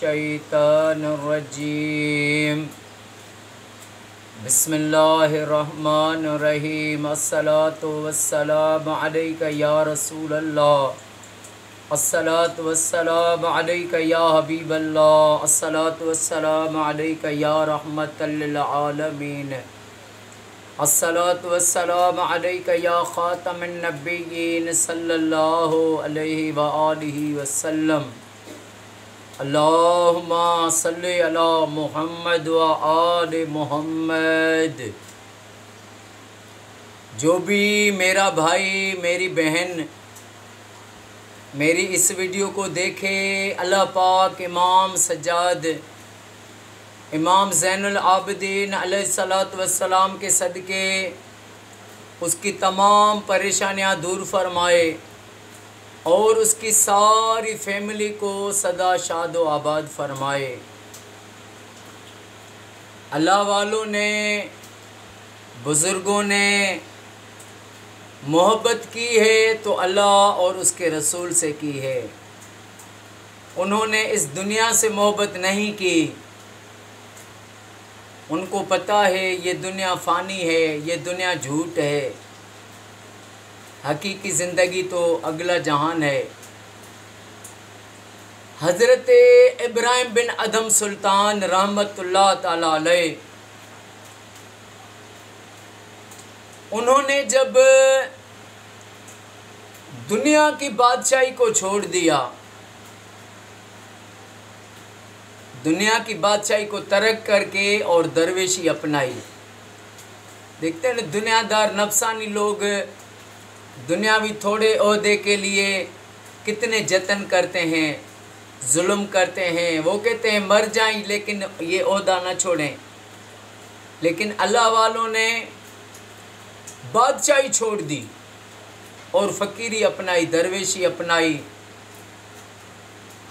الشیطان الرجیم بسم اللہ الرحمن الرحیم الصلاۃ والسلام علیک یا رسول اللہ الصلاۃ والسلام علیک یا حبیب اللہ الصلاۃ والسلام علیک یا رحمت للعالمین الصلاۃ والسلام علیک یا خاتم النبیین صلی اللہ علیہ وآلہ وسلم اللہم صلی علی محمد و آل محمد۔ جو بھی میرا بھائی میری بہن میری اس ویڈیو کو دیکھے، اللہ پاک امام سجاد امام زین العابدین علیہ الصلاۃ والسلام کے صدقے اس کی تمام پریشانیاں دور فرمائے اور اس کی ساری فیملی کو سدا شاد و آباد فرمائے۔ اللہ والوں نے بزرگوں نے محبت کی ہے تو اللہ اور اس کے رسول سے کی ہے، انہوں نے اس دنیا سے محبت نہیں کی۔ ان کو پتہ ہے یہ دنیا فانی ہے، یہ دنیا جھوٹ ہے، حقیقی زندگی تو اگلا جہان ہے۔ حضرت ابراہیم بن ادھم سلطان رحمۃ اللہ تعالی علیہ، انہوں نے جب دنیا کی بادشاہی کو چھوڑ دیا، دنیا کی بادشاہی کو ترک کر کے اور درویشی اپنائی۔ دیکھتے ہیں دنیا دار نفسانی لوگ دنیاوی تھوڑے عہدے کے لیے کتنے جتن کرتے ہیں، ظلم کرتے ہیں۔ وہ کہتے ہیں مر جائیں لیکن یہ عہدہ نہ چھوڑیں، لیکن اللہ والوں نے بادشاہی چھوڑ دی اور فقیری اپنائی، درویشی اپنائی۔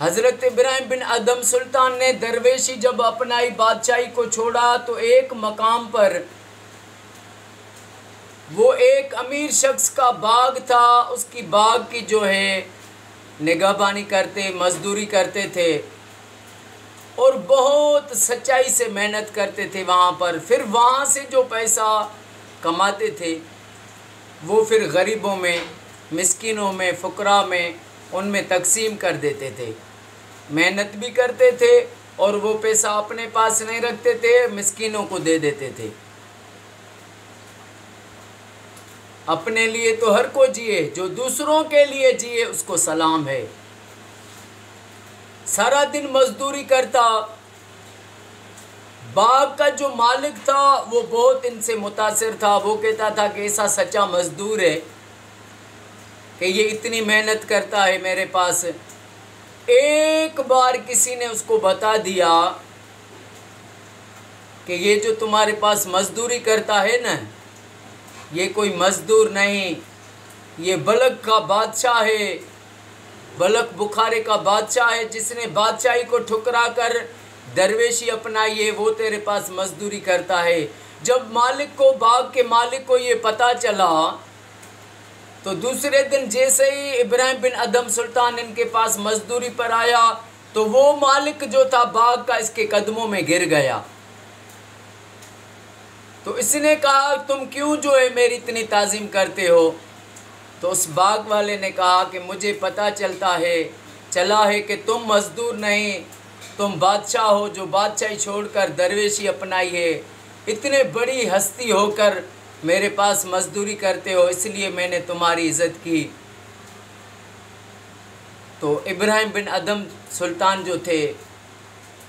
حضرت ابراہیم بن ادھم سلطان نے درویشی جب اپنائی، بادشاہی کو چھوڑا، تو ایک مقام پر وہ ایک امیر شخص کا باغ تھا، اس کی باغ کی جو ہے نگہبانی کرتے، مزدوری کرتے تھے اور بہت سچائی سے محنت کرتے تھے وہاں پر۔ پھر وہاں سے جو پیسہ کماتے تھے وہ پھر غریبوں میں، مسکینوں میں، فقراء میں ان میں تقسیم کر دیتے تھے۔ محنت بھی کرتے تھے اور وہ پیسہ اپنے پاس نہیں رکھتے تھے، مسکینوں کو دے دیتے تھے۔ اپنے لیے تو ہر کو جیے، جو دوسروں کے لیے جیے اس کو سلام ہے۔ سارا دن مزدوری کرتا۔ باغ کا جو مالک تھا وہ بہت ان سے متاثر تھا، وہ کہتا تھا کہ ایسا سچا مزدور ہے کہ یہ اتنی محنت کرتا ہے میرے پاس۔ ایک بار کسی نے اس کو بتا دیا کہ یہ جو تمہارے پاس مزدوری کرتا ہے نا، یہ کوئی مزدور نہیں، یہ بلخ کا بادشاہ ہے، بلخ بخارے کا بادشاہ ہے، جس نے بادشاہی کو ٹھکرا کر درویشی اپنائی ہے، وہ تیرے پاس مزدوری کرتا ہے۔ جب مالک کو، باغ کے مالک کو یہ پتہ چلا تو دوسرے دن جیسے ہی ابراہیم بن ادھم سلطان ان کے پاس مزدوری پر آیا تو وہ مالک جو تھا باغ کا اس کے قدموں میں گر گیا۔ تو اس نے کہا تم کیوں جو ہے میری اتنی تعظیم کرتے ہو؟ تو اس باغ والے نے کہا کہ مجھے پتہ چلا ہے کہ تم مزدور نہیں، تم بادشاہ ہو جو بادشاہی چھوڑ کر درویشی اپنائی ہے، اتنے بڑی ہستی ہو کر میرے پاس مزدوری کرتے ہو، اس لیے میں نے تمہاری عزت کی۔ تو ابراہیم بن ادھم سلطان جو تھے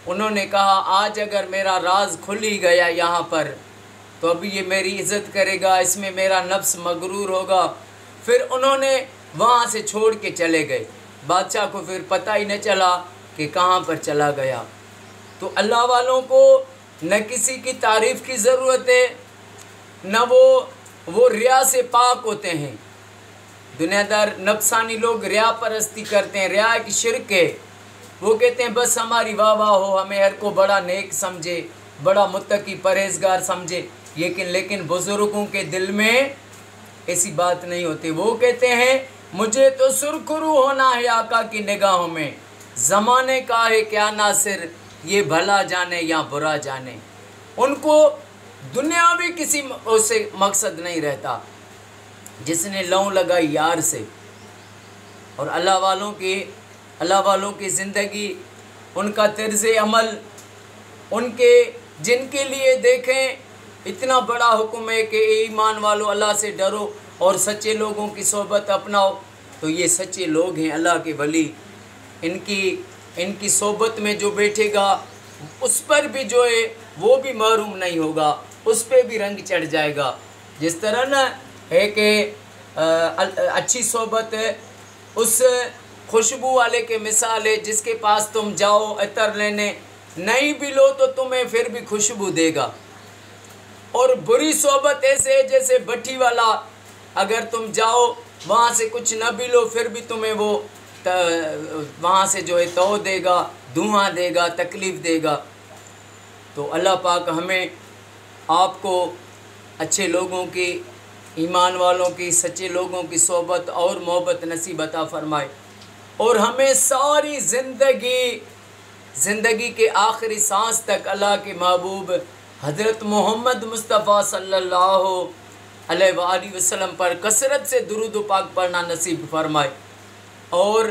انہوں نے کہا آج اگر میرا راز کھل ہی گیا یہاں پر تو ابھی یہ میری عزت کرے گا، اس میں میرا نفس مغرور ہوگا۔ پھر انہوں نے وہاں سے چھوڑ کے چلے گئے، بادشاہ کو پھر پتہ ہی نہ چلا کہ کہاں پر چلا گیا۔ تو اللہ والوں کو نہ کسی کی تعریف کی ضرورت ہے، نہ وہ ریا سے پاک ہوتے ہیں۔ دنیا دار نفسانی لوگ ریا پرستی کرتے ہیں، ریا ایک شرک ہے۔ وہ کہتے ہیں بس ہماری واہ واہ ہو، ہمیں ہر کو بڑا نیک سمجھے، بڑا متقی پرہیزگار سمجھے، لیکن بزرگوں کے دل میں ایسی بات نہیں ہوتی۔ وہ کہتے ہیں مجھے تو سرخرو ہونا ہے آقا کی نگاہوں میں، زمانے کا ہے کیا ناصر، یہ بھلا جانے یا برا جانے۔ ان کو دنیاوی کسی سے مقصد نہیں رہتا، جس نے لوں لگائی یار سے۔ اور اللہ والوں کی زندگی، ان کا طرز عمل، ان کے جن کے لیے دیکھیں اتنا بڑا حکم ہے کہ ایمان والو اللہ سے ڈرو اور سچے لوگوں کی صحبت اپناؤ، تو یہ سچے لوگ ہیں، اللہ کے ولی۔ ان کی صحبت میں جو بیٹھے گا اس پر بھی جو ہے وہ بھی محروم نہیں ہوگا، اس پہ بھی رنگ چڑھ جائے گا۔ جس طرح نا ہے کہ اچھی صحبت ہے اس خوشبو والے کے مثال ہے، جس کے پاس تم جاؤ عطر لینے، نہیں بھی لو تو تمہیں پھر بھی خوشبو دے گا۔ اور بری صحبت ایسے ہے جیسے بٹھی والا، اگر تم جاؤ وہاں سے کچھ نہ بھی لو پھر بھی تمہیں وہ وہاں سے جو ہے تو دے گا، دھواں دے گا، تکلیف دے گا۔ تو اللہ پاک ہمیں آپ کو اچھے لوگوں کی، ایمان والوں کی، سچے لوگوں کی صحبت اور محبت نصیب عطا فرمائے، اور ہمیں ساری زندگی کے آخری سانس تک اللہ کے محبوب حضرت محمد مصطفیٰ صلی اللہ علیہ وآلہ وسلم پر کثرت سے درود و پاک پڑھنا نصیب فرمائے، اور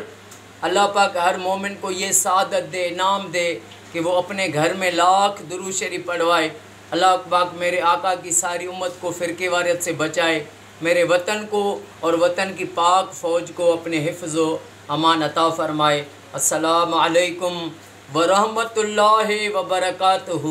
اللہ پاک ہر مومن کو یہ سعادت دے، انعام دے کہ وہ اپنے گھر میں لاکھ درود شریف پڑھوائے۔ اللہ پاک میرے آقا کی ساری امت کو فرقے واریت سے بچائے، میرے وطن کو اور وطن کی پاک فوج کو اپنے حفظ و امان عطا فرمائے۔ السلام علیکم ورحمۃ اللہ وبرکاتہ۔